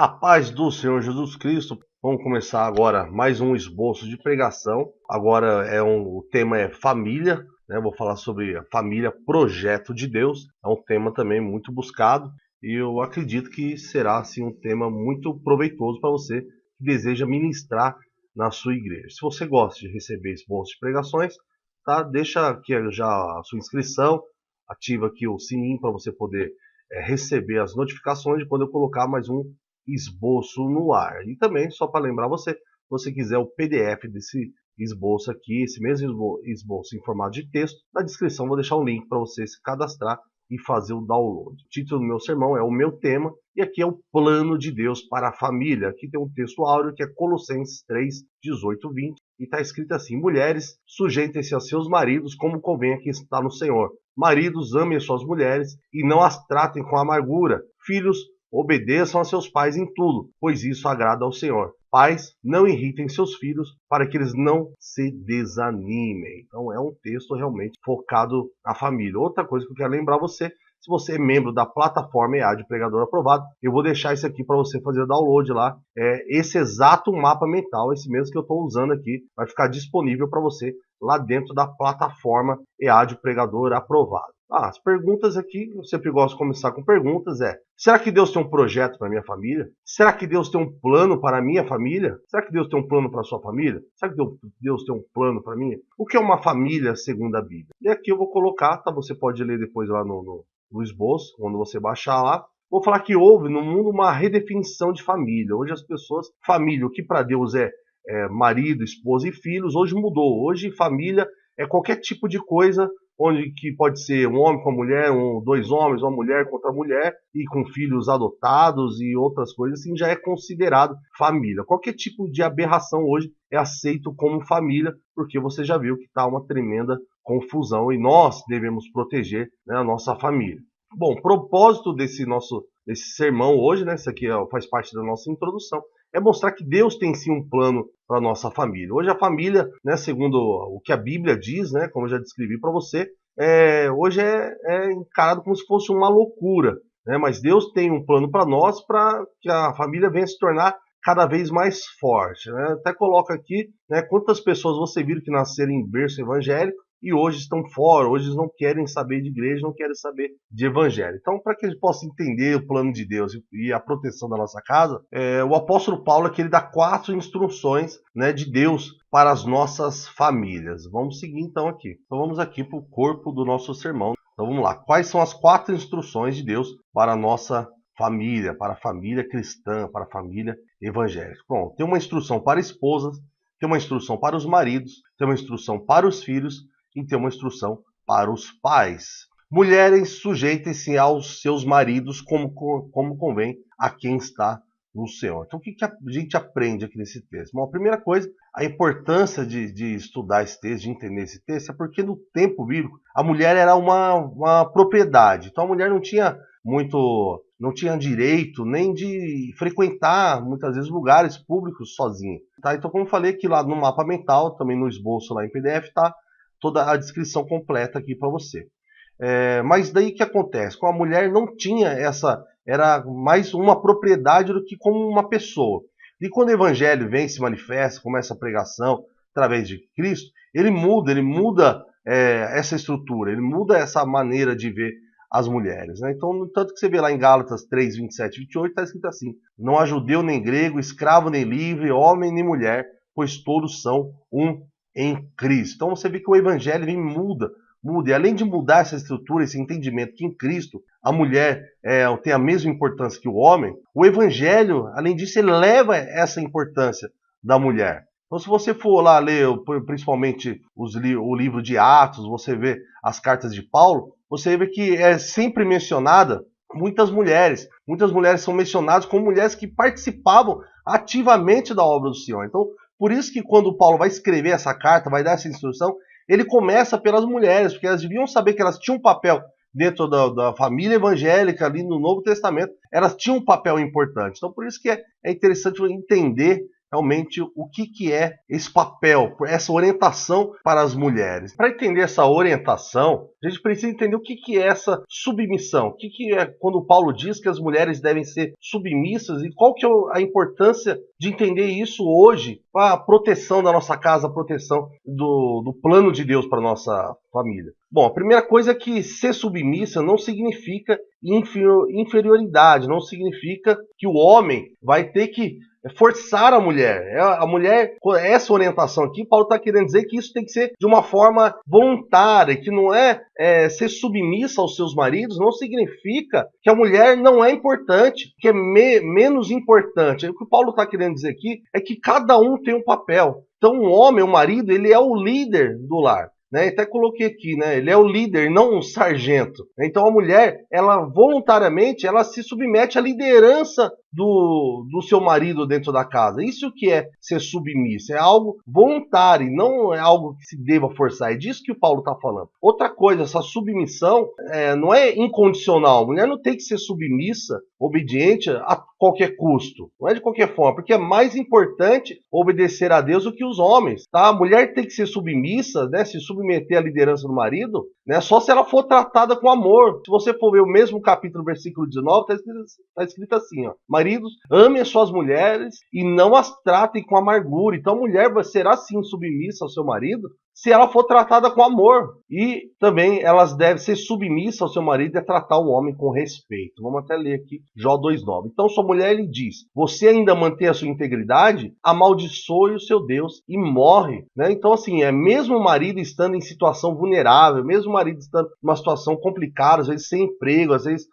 A paz do Senhor Jesus Cristo. Vamos começar agora mais um esboço de pregação. Agora o tema é família, né? Vou falar sobre a família, projeto de Deus. É um tema também muito buscado e eu acredito que será assim, um tema muito proveitoso para você que deseja ministrar na sua igreja. Se você gosta de receber esboços de pregações, tá? Deixa aqui já a sua inscrição, ativa aqui o sininho para você poder receber as notificações de quando eu colocar mais um esboço no ar. E também, só para lembrar você, se você quiser o PDF desse esboço aqui, esse mesmo esboço em formato de texto, na descrição vou deixar um link para você se cadastrar e fazer o download. O título do meu sermão é O Meu Tema, e aqui é o plano de Deus para a família. Aqui tem um texto áureo que é Colossenses 3, 18, 20, e está escrito assim: mulheres, sujeitem-se a seus maridos como convém a quem está no Senhor. Maridos, amem as suas mulheres e não as tratem com amargura. Filhos, obedeçam a seus pais em tudo, pois isso agrada ao Senhor. Pais, não irritem seus filhos para que eles não se desanimem. Então é um texto realmente focado na família. Outra coisa que eu quero lembrar você, se você é membro da plataforma EAD Pregador Aprovado, eu vou deixar isso aqui para você fazer download lá. Esse exato mapa mental, esse mesmo que eu estou usando aqui, vai ficar disponível para você lá dentro da plataforma EAD Pregador Aprovado. As perguntas aqui, eu sempre gosto de começar com perguntas, será que Deus tem um projeto para a minha família? Será que Deus tem um plano para a minha família? Será que Deus tem um plano para a sua família? Será que Deus tem um plano para mim? O que é uma família segundo a Bíblia? E aqui eu vou colocar, tá? Você pode ler depois lá no esboço, quando você baixar lá. Vou falar que houve no mundo uma redefinição de família. Hoje as pessoas, família, o que para Deus é marido, esposa e filhos, hoje mudou. Hoje família é qualquer tipo de coisa onde que pode ser um homem com a mulher, dois homens, uma mulher contra a mulher, e com filhos adotados e outras coisas assim, já é considerado família. Qualquer tipo de aberração hoje é aceito como família, porque você já viu que está uma tremenda confusão e nós devemos proteger, né, a nossa família. Bom, o propósito desse sermão hoje, né, isso aqui faz parte da nossa introdução, é mostrar que Deus tem sim um plano para a nossa família. Hoje a família, né, segundo o que a Bíblia diz, né, como eu já descrevi para você, hoje é encarado como se fosse uma loucura, né, mas Deus tem um plano para nós, para que a família venha se tornar cada vez mais forte, né? Até coloca aqui, né, quantas pessoas você viu que nasceram em berço evangélico e hoje estão fora, hoje não querem saber de igreja, não querem saber de evangelho. Então, para que a gente possa entender o plano de Deus e a proteção da nossa casa, o apóstolo Paulo aqui ele dá 4 instruções, né, de Deus para as nossas famílias. Vamos seguir então aqui. Então vamos aqui para o corpo do nosso sermão. Então vamos lá. Quais são as 4 instruções de Deus para a nossa família, para a família cristã, para a família evangélica? Bom, tem uma instrução para esposas, tem uma instrução para os maridos, tem uma instrução para os filhos, e ter uma instrução para os pais. Mulheres, sujeitem-se aos seus maridos como convém a quem está no Senhor. Então, o que a gente aprende aqui nesse texto? Bom, a primeira coisa, a importância de estudar esse texto, de entender esse texto, é porque no tempo bíblico, a mulher era uma propriedade. Então, a mulher não tinha direito nem de frequentar, muitas vezes, lugares públicos sozinha. Tá? Então, como eu falei aqui lá no mapa mental, também no esboço lá em PDF, tá toda a descrição completa aqui para você. Mas daí o que acontece? Com a mulher não tinha era mais uma propriedade do que como uma pessoa. E quando o evangelho vem, se manifesta, começa a pregação através de Cristo, ele muda essa estrutura, ele muda essa maneira de ver as mulheres. Né? Então, tanto que você vê lá em Gálatas 3, 27 e 28, está escrito assim: não há judeu nem grego, escravo nem livre, homem nem mulher, pois todos são um em Cristo. Então você vê que o evangelho vem muda. E além de mudar essa estrutura, esse entendimento que em Cristo a mulher tem a mesma importância que o homem, o evangelho, além disso, ele leva essa importância da mulher. Então se você for lá ler principalmente o livro de Atos, você vê as cartas de Paulo, você vê que é sempre mencionada muitas mulheres. Muitas mulheres são mencionadas como mulheres que participavam ativamente da obra do Senhor. Então, por isso que quando Paulo vai escrever essa carta, vai dar essa instrução, ele começa pelas mulheres, porque elas deviam saber que elas tinham um papel dentro da família evangélica, ali no Novo Testamento, elas tinham um papel importante. Então, por isso que é interessante entender realmente o que é esse papel, essa orientação para as mulheres. Para entender essa orientação, a gente precisa entender o que é essa submissão, o que é quando Paulo diz que as mulheres devem ser submissas e qual que é a importância de entender isso hoje para a proteção da nossa casa, a proteção do plano de Deus para a nossa família. Bom, a primeira coisa é que ser submissa não significa inferioridade, não significa que o homem vai ter que forçar a mulher. A mulher, essa orientação aqui, Paulo está querendo dizer que isso tem que ser de uma forma voluntária, que não ser submissa aos seus maridos, não significa que a mulher não é importante, que é menos importante. O que Paulo está querendo dizer aqui é que cada um tem um papel. Então, um homem, o marido, ele é o líder do lar. Né? Até coloquei aqui, né? Ele é o líder, não um sargento. Então a mulher, ela voluntariamente, ela se submete à liderança do seu marido dentro da casa. Isso que é ser submissa, é algo voluntário, não é algo que se deva forçar. É disso que o Paulo está falando. Outra coisa, essa submissão não é incondicional. A mulher não tem que ser submissa, obediente a qualquer custo. Não é de qualquer forma, porque é mais importante obedecer a Deus do que os homens. Tá? A mulher tem que ser submissa, né? Se submeter à liderança do marido, né? Só se ela for tratada com amor. Se você for ver o mesmo capítulo, versículo 19, está escrito assim, ó: maridos, amem as suas mulheres e não as tratem com amargura. Então a mulher será sim submissa ao seu marido se ela for tratada com amor. E também elas devem ser submissas ao seu marido e tratar o homem com respeito. Vamos até ler aqui Jó 2,9. Então sua mulher lhe diz: você ainda mantém a sua integridade? Amaldiçoe o seu Deus e morre. Né? Então assim, mesmo o marido estando em situação vulnerável, mesmo o marido estando em uma situação complicada, às vezes sem emprego, às vezes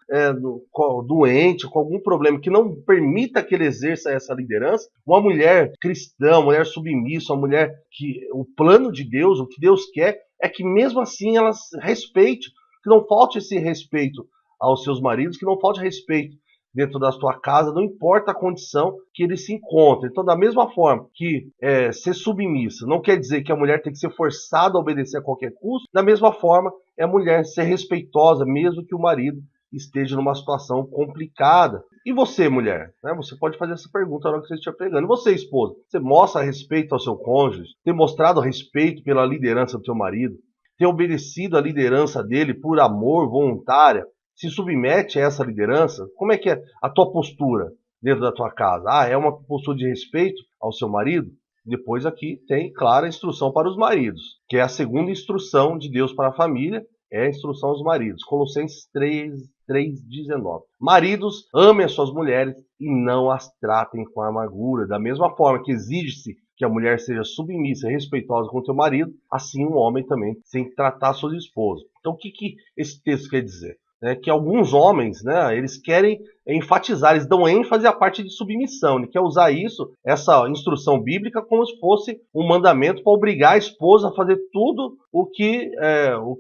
doente, com algum problema que não permita que ele exerça essa liderança, uma mulher cristã, uma mulher submissa, uma mulher que o plano de Deus, o que Deus quer, é que mesmo assim ela respeite, que não falte esse respeito aos seus maridos, que não falte respeito dentro da sua casa, não importa a condição que ele se encontra. Então, da mesma forma que ser submissa não quer dizer que a mulher tem que ser forçada a obedecer a qualquer custo, da mesma forma é a mulher ser respeitosa, mesmo que o marido esteja numa situação complicada. E você, mulher? Né? Você pode fazer essa pergunta na hora que você estiver pegando. E você, esposa? Você mostra respeito ao seu cônjuge? Tem mostrado respeito pela liderança do seu marido? Tem obedecido a liderança dele por amor, voluntária? Se submete a essa liderança? Como é que é a tua postura dentro da tua casa? É uma postura de respeito ao seu marido? Depois aqui tem clara instrução para os maridos, que é a segunda instrução de Deus para a família, é a instrução aos maridos. Colossenses 3:19. Maridos, amem as suas mulheres e não as tratem com amargura. Da mesma forma que exige-se que a mulher seja submissa e respeitosa com o seu marido, assim o homem também tem que tratar suas esposas. Então o que esse texto quer dizer? Que alguns homens, né, eles querem enfatizar, eles dão ênfase à parte de submissão. Ele quer usar isso, essa instrução bíblica, como se fosse um mandamento para obrigar a esposa a fazer tudo o que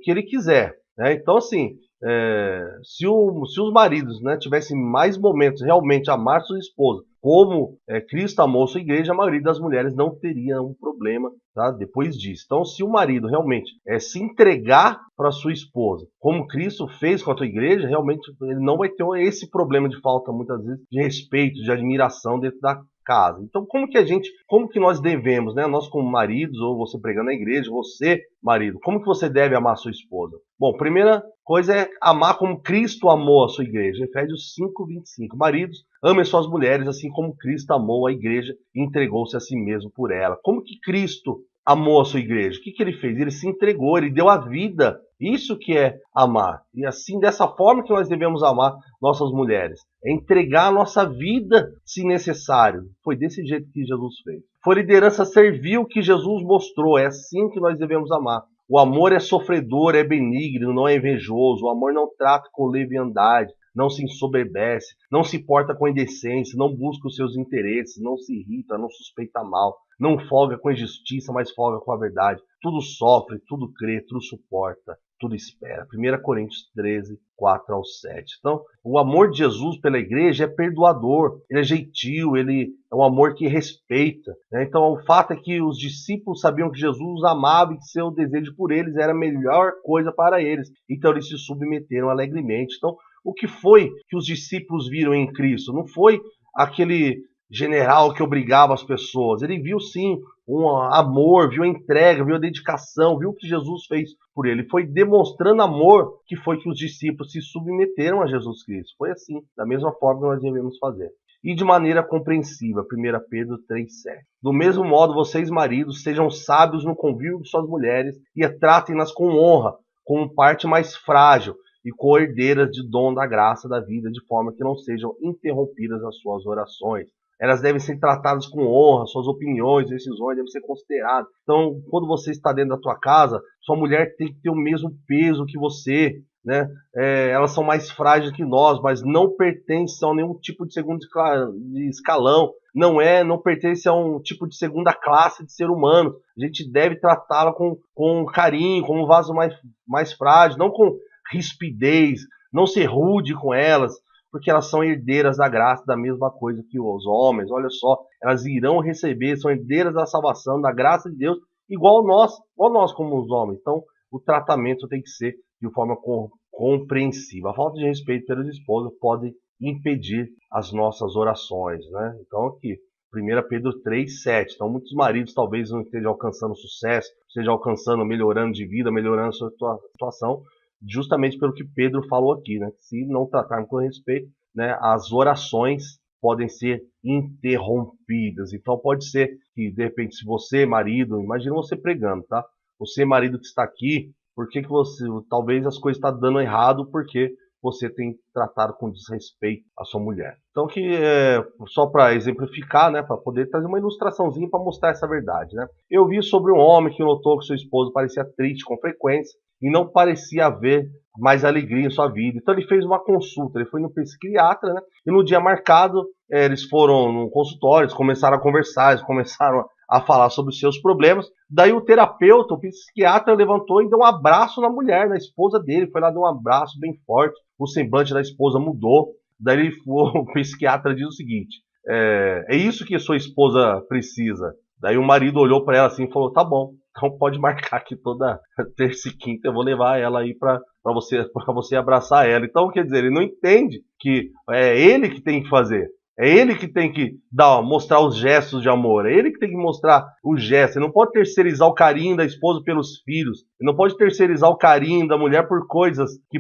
ele quiser. Né? Então, assim, se os maridos, né, tivessem mais momentos realmente a amar sua esposa, como Cristo amou sua igreja, a maioria das mulheres não teria um problema, tá, depois disso. Então, se o marido realmente se entregar para sua esposa, como Cristo fez com a tua igreja, realmente ele não vai ter esse problema de falta, muitas vezes, de respeito, de admiração dentro da casa. Então, como que nós devemos, né, nós como maridos, ou você pregando na igreja, você, marido, como que você deve amar a sua esposa? Bom, primeira coisa é amar como Cristo amou a sua igreja. Efésios 5:25. Maridos, amem suas mulheres assim como Cristo amou a igreja e entregou-se a si mesmo por ela. Como que Cristo amou a sua igreja? O que ele fez? Ele se entregou, ele deu a vida. Isso que é amar. E assim, dessa forma que nós devemos amar nossas mulheres. É entregar a nossa vida, se necessário. Foi desse jeito que Jesus fez. Foi liderança servil que Jesus mostrou. É assim que nós devemos amar. O amor é sofredor, é benigno, não é invejoso. O amor não trata com leviandade, não se ensoberbece, não se porta com indecência, não busca os seus interesses, não se irrita, não suspeita mal, não folga com injustiça, mas folga com a verdade. Tudo sofre, tudo crê, tudo suporta, tudo espera. 1 Coríntios 13:4-7. Então, o amor de Jesus pela igreja é perdoador, ele é gentil, ele é um amor que respeita. Né? Então, o fato é que os discípulos sabiam que Jesus os amava e que seu desejo por eles era a melhor coisa para eles. Então, eles se submeteram alegremente. Então, o que foi que os discípulos viram em Cristo? Não foi aquele general que obrigava as pessoas. Ele viu sim um amor, viu a entrega, viu a dedicação, viu o que Jesus fez por ele. Foi demonstrando amor que foi que os discípulos se submeteram a Jesus Cristo. Foi assim, da mesma forma que nós devemos fazer. E de maneira compreensiva, 1 Pedro 3,7. Do mesmo modo, vocês maridos, sejam sábios no convívio de suas mulheres e tratem-nas com honra, como parte mais frágil e co-herdeiras de dom da graça da vida, de forma que não sejam interrompidas as suas orações. Elas devem ser tratadas com honra, suas opiniões, decisões devem ser consideradas. Então, quando você está dentro da tua casa, sua mulher tem que ter o mesmo peso que você, né? Elas são mais frágeis que nós, mas não pertencem a nenhum tipo de segundo escalão. Não pertence a um tipo de segunda classe de ser humano. A gente deve tratá-la com carinho, como um vaso mais frágil, não com rispidez, não ser rude com elas, porque elas são herdeiras da graça, da mesma coisa que os homens. Olha só, elas irão receber, são herdeiras da salvação, da graça de Deus, igual nós como os homens. Então, o tratamento tem que ser de forma compreensiva. A falta de respeito pelos esposos pode impedir as nossas orações, né? Então, aqui, 1 Pedro 3,7. Então, muitos maridos talvez não estejam alcançando sucesso, estejam alcançando, melhorando de vida, melhorando a sua situação, justamente pelo que Pedro falou aqui, né? Se não tratarmos com respeito, né, as orações podem ser interrompidas. Então pode ser que, de repente, se você, marido, imagina você pregando, tá? Você, marido que está aqui, por que você, talvez as coisas estão dando errado, porque você tem tratado com desrespeito a sua mulher. Então, só para exemplificar, né, para poder trazer uma ilustraçãozinha para mostrar essa verdade, né? Eu vi sobre um homem que notou que seu esposo parecia triste com frequência e não parecia haver mais alegria em sua vida. Então ele fez uma consulta, ele foi no psiquiatra, né? E no dia marcado, eles foram no consultório, eles começaram a conversar, eles começaram a falar sobre os seus problemas. Daí o terapeuta, o psiquiatra, levantou e deu um abraço na mulher, na esposa dele. Foi lá, deu um abraço bem forte. O semblante da esposa mudou. Daí o psiquiatra diz o seguinte: é isso que sua esposa precisa. Daí o marido olhou para ela assim e falou: tá bom, então pode marcar que toda terça e quinta eu vou levar ela aí para você abraçar ela. Então, quer dizer, ele não entende que é ele que tem que fazer. É ele que tem que mostrar os gestos de amor. É ele que tem que mostrar os gestos. Ele não pode terceirizar o carinho da esposa pelos filhos. Ele não pode terceirizar o carinho da mulher por coisas que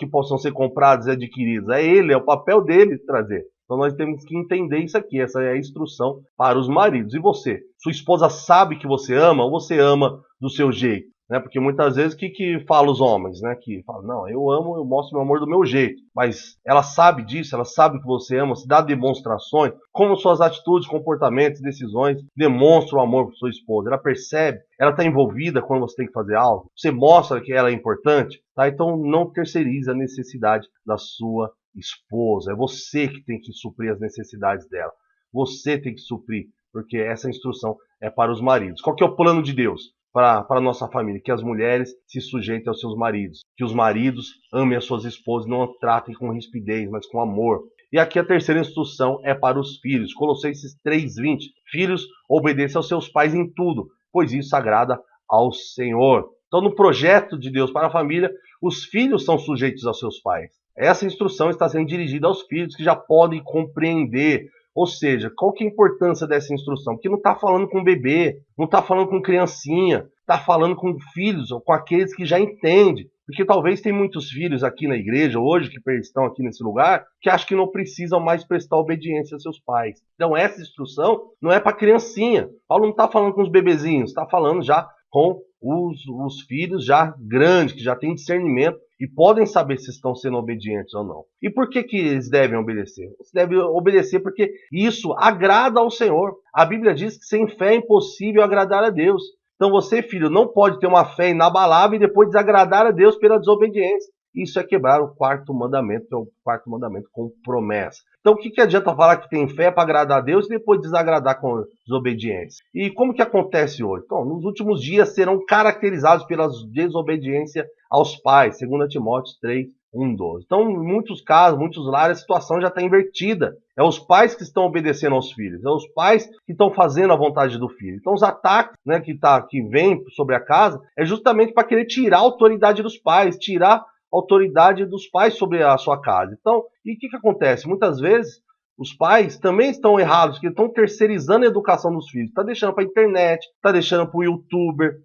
possam ser compradas e adquiridas. É ele, é o papel dele trazer. Então nós temos que entender isso aqui. Essa é a instrução para os maridos. E você? Sua esposa sabe que você ama ou você ama do seu jeito? Né? Porque muitas vezes o que falam os homens, né? Que falam, não, eu amo, eu mostro meu amor do meu jeito. Mas ela sabe disso, ela sabe que você ama, se dá demonstrações, como suas atitudes, comportamentos, decisões demonstram o amor por sua esposa. Ela percebe, ela está envolvida quando você tem que fazer algo, você mostra que ela é importante, tá? Então não terceirize a necessidade da sua esposa. É você que tem que suprir as necessidades dela. Você tem que suprir, porque essa instrução é para os maridos. Qual que é o plano de Deus para a nossa família? Que as mulheres se sujeitem aos seus maridos, que os maridos amem as suas esposas, não a tratem com rispidez, mas com amor. E aqui a terceira instrução é para os filhos. Colossenses 3:20. Filhos, obedeçam aos seus pais em tudo, pois isso agrada ao Senhor. Então, no projeto de Deus para a família, os filhos são sujeitos aos seus pais. Essa instrução está sendo dirigida aos filhos que já podem compreender. Ou seja, qual que é a importância dessa instrução? Porque não está falando com bebê, não está falando com criancinha, está falando com filhos, ou com aqueles que já entendem. Porque talvez tem muitos filhos aqui na igreja hoje, que estão aqui nesse lugar, que acham que não precisam mais prestar obediência aos seus pais. Então essa instrução não é para criancinha. Paulo não está falando com os bebezinhos, está falando já com os filhos já grandes, que já têm discernimento e podem saber se estão sendo obedientes ou não. E por que eles devem obedecer? Eles devem obedecer porque isso agrada ao Senhor. A Bíblia diz que sem fé é impossível agradar a Deus. Então você, filho, não pode ter uma fé inabalável e depois desagradar a Deus pela desobediência. Isso é quebrar o quarto mandamento, que é o quarto mandamento com promessa. Então o que adianta falar que tem fé para agradar a Deus e depois desagradar com desobediência? E como que acontece hoje? Então, nos últimos dias serão caracterizados pela desobediência aos pais, 2 Timóteo 3:1-12. Então, em muitos casos, muitos lares, a situação já está invertida. É os pais que estão obedecendo aos filhos, é os pais que estão fazendo a vontade do filho. Então, os ataques, né, que vêm sobre a casa é justamente para querer tirar a autoridade dos pais, tirar autoridade dos pais sobre a sua casa. Então, e o que acontece? Muitas vezes Os pais também estão errados, porque estão terceirizando a educação dos filhos. Está deixando para a internet, está deixando para o youtuber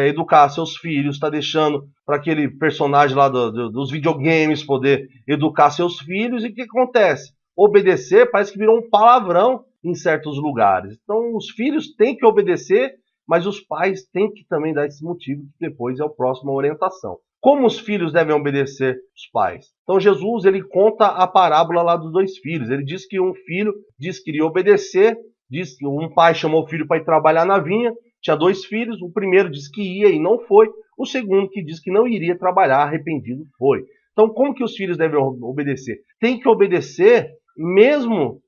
educar seus filhos, está deixando para aquele personagem lá dos videogames poder educar seus filhos. E o que acontece? Obedecer parece que virou um palavrão em certos lugares. Então os filhos têm que obedecer, mas os pais têm que também dar esse motivo, que depois é a próxima orientação. Como os filhos devem obedecer os pais? Então Jesus ele conta a parábola lá dos dois filhos. Ele diz que um filho diz que iria obedecer, diz que um pai chamou o filho para ir trabalhar na vinha, tinha dois filhos, o primeiro disse que ia e não foi, o segundo que disse que não iria trabalhar, arrependido foi. Então como que os filhos devem obedecer? Tem que obedecer mesmo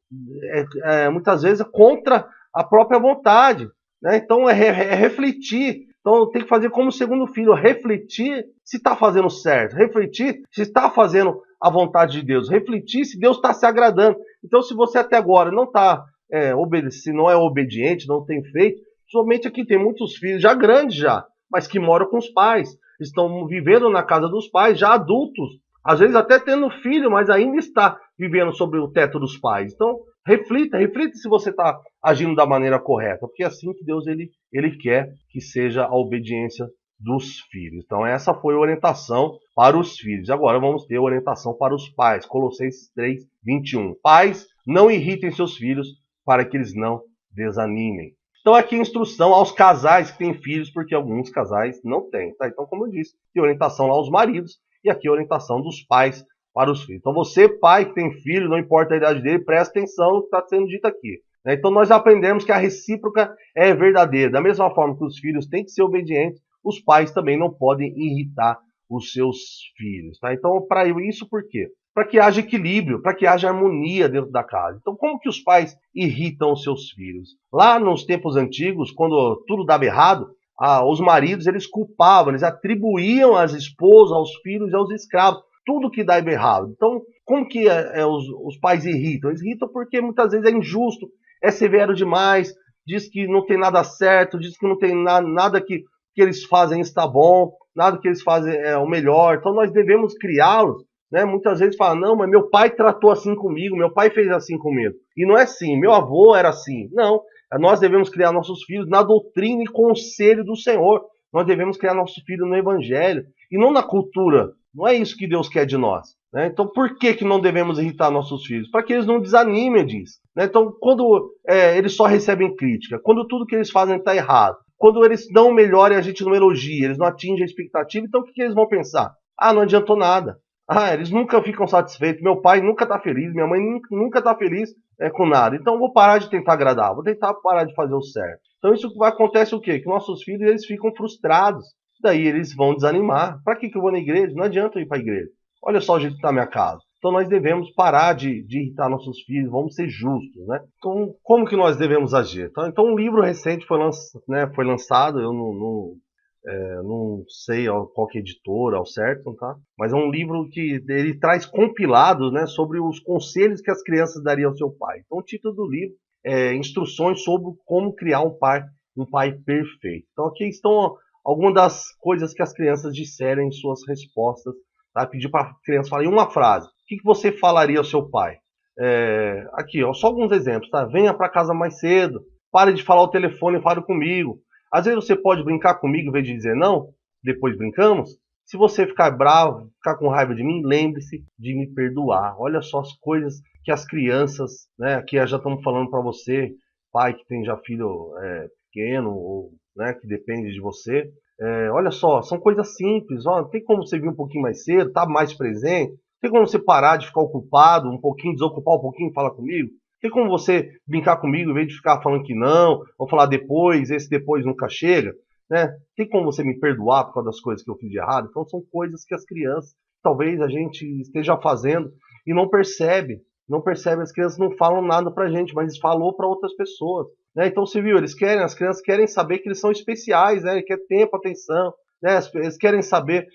muitas vezes contra a própria vontade, né? Então é refletir. Então tem que fazer como o segundo filho, refletir se está fazendo certo, refletir se está fazendo a vontade de Deus, refletir se Deus está se agradando. Então se você até agora não está obedecendo, não é obediente, não tem feito, somente aqui tem muitos filhos já grandes já, mas que moram com os pais, estão vivendo na casa dos pais, já adultos, às vezes até tendo filho, mas ainda está vivendo sobre o teto dos pais. Então reflita se você está agindo da maneira correta, porque é assim que Deus ele quer que seja a obediência dos filhos. Então essa foi a orientação para os filhos. Agora vamos ter a orientação para os pais. Colossenses 3:21. Pais, não irritem seus filhos para que eles não desanimem. Então aqui instrução aos casais que têm filhos, porque alguns casais não têm. Tá? Então como eu disse, tem orientação lá aos maridos e aqui a orientação dos pais para os filhos. Então você, pai que tem filho, não importa a idade dele, presta atenção no que está sendo dito aqui. Então nós aprendemos que a recíproca é verdadeira. Da mesma forma que os filhos têm que ser obedientes, os pais também não podem irritar os seus filhos. Tá? Então para isso por quê? Para que haja equilíbrio, para que haja harmonia dentro da casa. Então como que os pais irritam os seus filhos? Lá nos tempos antigos, quando tudo dava errado, os maridos eles culpavam, eles atribuíam às esposas, aos filhos e aos escravos tudo que dava errado. Então, como que os pais irritam? Eles irritam porque muitas vezes é injusto, é severo demais, diz que não tem nada certo, diz que não tem nada que eles fazem está bom, nada que eles fazem é o melhor. Então nós devemos criá-los, né? Muitas vezes falam, não, mas meu pai tratou assim comigo, meu pai fez assim comigo. E não é assim, meu avô era assim. Não, nós devemos criar nossos filhos na doutrina e conselho do Senhor. Nós devemos criar nossos filhos no Evangelho e não na cultura. Não é isso que Deus quer de nós. Né? Então, por que não devemos irritar nossos filhos? Para que eles não desanimem disso. Né? Então, quando eles só recebem crítica, quando tudo que eles fazem está errado, quando eles dão o melhor e a gente não elogia, eles não atingem a expectativa, então o que eles vão pensar? Não adiantou nada. Eles nunca ficam satisfeitos, meu pai nunca está feliz, minha mãe nunca está feliz com nada. Então, eu vou parar de tentar agradar, vou tentar parar de fazer o certo. Então, isso acontece o quê? Que nossos filhos eles ficam frustrados. Daí eles vão desanimar. Para que eu vou na igreja? Não adianta eu ir para a igreja. Olha só o jeito que está a minha casa. Então nós devemos parar de irritar nossos filhos, vamos ser justos, né? Então como que nós devemos agir? Então um livro recente foi lançado, eu não sei qual que é a editora ao certo, tá? Mas é um livro que ele traz compilados, né, sobre os conselhos que as crianças dariam ao seu pai. Então o título do livro é Instruções sobre como criar um pai perfeito. Então aqui estão algumas das coisas que as crianças disseram em suas respostas. Tá? Pedir para a criança falar em uma frase. O que você falaria ao seu pai? Aqui, só alguns exemplos. Tá? Venha para casa mais cedo. Pare de falar ao telefone e fale comigo. Às vezes você pode brincar comigo em vez de dizer não. Depois brincamos. Se você ficar bravo, ficar com raiva de mim, lembre-se de me perdoar. Olha só as coisas que as crianças, né, aqui já estamos falando para você, pai que tem já filho pequeno, ou né, que depende de você. Olha só, são coisas simples. Tem como você vir um pouquinho mais cedo, estar mais presente? Tem como você parar de ficar ocupado, um pouquinho, desocupar um pouquinho e falar comigo? Tem como você brincar comigo em vez de ficar falando que não, ou falar depois, esse depois nunca chega? Né? Tem como você me perdoar por causa das coisas que eu fiz de errado? Então são coisas que as crianças, talvez a gente esteja fazendo e não percebe. Não percebe, as crianças não falam nada pra gente, mas falou para outras pessoas. Né? Então você viu, as crianças querem saber que eles são especiais, né? Quer tempo, atenção, né? Eles querem saber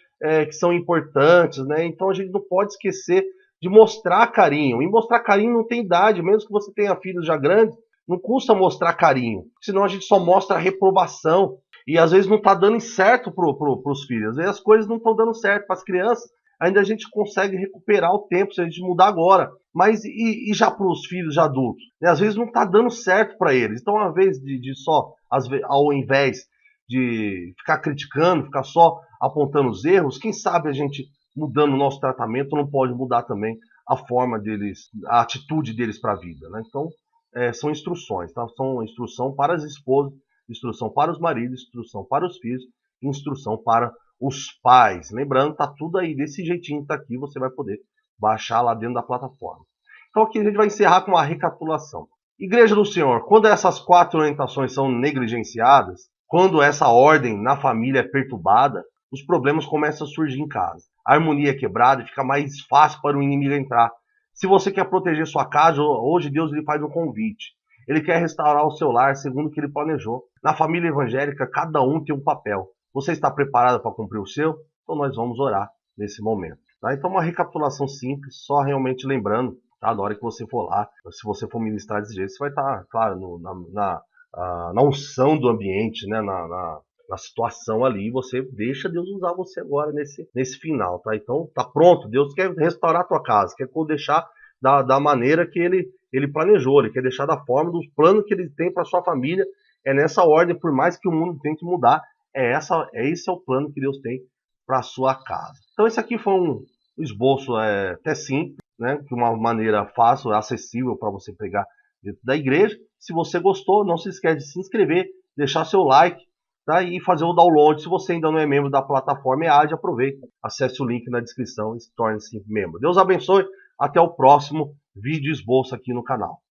que são importantes, né? Então a gente não pode esquecer de mostrar carinho. E mostrar carinho não tem idade, mesmo que você tenha filhos já grandes, não custa mostrar carinho, senão a gente só mostra reprovação. E às vezes não está dando certo para os filhos, às vezes as coisas não estão dando certo para as crianças. ainda a gente consegue recuperar o tempo se a gente mudar agora. Mas e já para os filhos já adultos? Né? Às vezes não está dando certo para eles. Então, ao invés de ficar criticando, ficar só apontando os erros, quem sabe a gente mudando o nosso tratamento não pode mudar também a forma deles, a atitude deles para a vida. Né? Então, são instruções, tá? São instrução para as esposas, instrução para os maridos, instrução para os filhos, instrução para os pais. Lembrando, tá tudo aí desse jeitinho que tá aqui, você vai poder baixar lá dentro da plataforma. Então aqui a gente vai encerrar com uma recapitulação. Igreja do Senhor, quando essas 4 orientações são negligenciadas, quando essa ordem na família é perturbada, os problemas começam a surgir em casa. A harmonia é quebrada e fica mais fácil para o inimigo entrar. Se você quer proteger sua casa, hoje Deus lhe faz um convite. Ele quer restaurar o seu lar segundo o que ele planejou. Na família evangélica, cada um tem um papel. Você está preparado para cumprir o seu? Então nós vamos orar nesse momento. Tá? Então uma recapitulação simples, só realmente lembrando, tá? Na hora que você for lá, se você for ministrar desse jeito, você vai estar, claro, na unção do ambiente, né? Na situação ali, você deixa Deus usar você agora nesse final, tá? Então tá pronto, Deus quer restaurar a tua casa, quer deixar da maneira que ele planejou, ele quer deixar da forma dos planos que ele tem para sua família, é nessa ordem, por mais que o mundo tente mudar, esse é o plano que Deus tem para sua casa. Então esse aqui foi um esboço até simples, né? De uma maneira fácil, acessível para você pegar dentro da igreja. Se você gostou, não se esquece de se inscrever, deixar seu like, tá? E fazer o download. Se você ainda não é membro da plataforma EAD, aproveita, acesse o link na descrição e torne-se membro. Deus abençoe, até o próximo vídeo esboço aqui no canal.